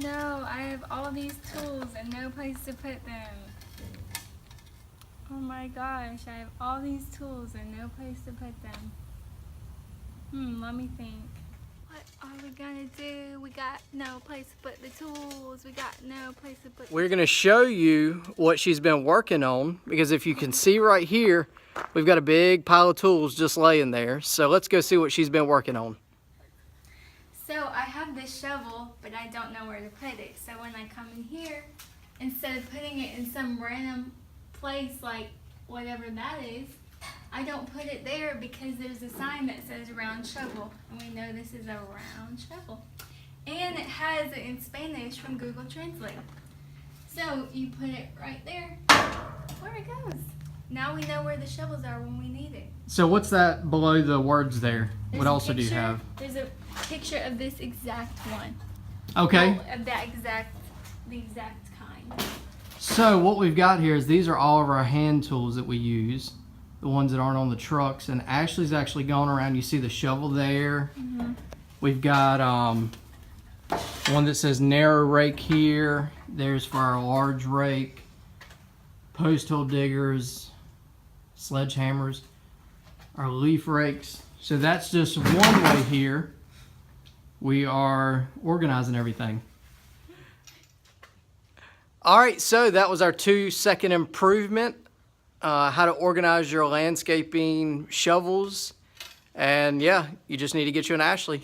no, I have all these tools and no place to put them. Oh my gosh, I have all these tools and no place to put them. Let me think. What are we gonna do? We got no place to put the tools. We got no place to put. We're gonna show you what she's been working on, because if you can see right here, we've got a big pile of tools just laying there. So let's go see what she's been working on. So I have this shovel, but I don't know where to put it. So when I come in here, instead of putting it in some random place like whatever that is, I don't put it there because there's a sign that says round shovel, and we know this is a round shovel. And it has it in Spanish from Google Translate. So you put it right there where it goes. Now we know where the shovels are when we need it. So what's that below the words there? There's What a also do you picture- have? There's a picture of this exact one. Okay. Oh, of the exact kind. So what we've got here is these are all of our hand tools that we use, the ones that aren't on the trucks. And Ashley's actually going around. You see the shovel there. We've got one that says narrow rake here. There's for our large rake, post hole diggers, sledgehammers, our leaf rakes. So that's just one way here we are organizing everything. All right, so that was our 2-second improvement, how to organize your landscaping shovels. And yeah, you just need to get you an Ashley.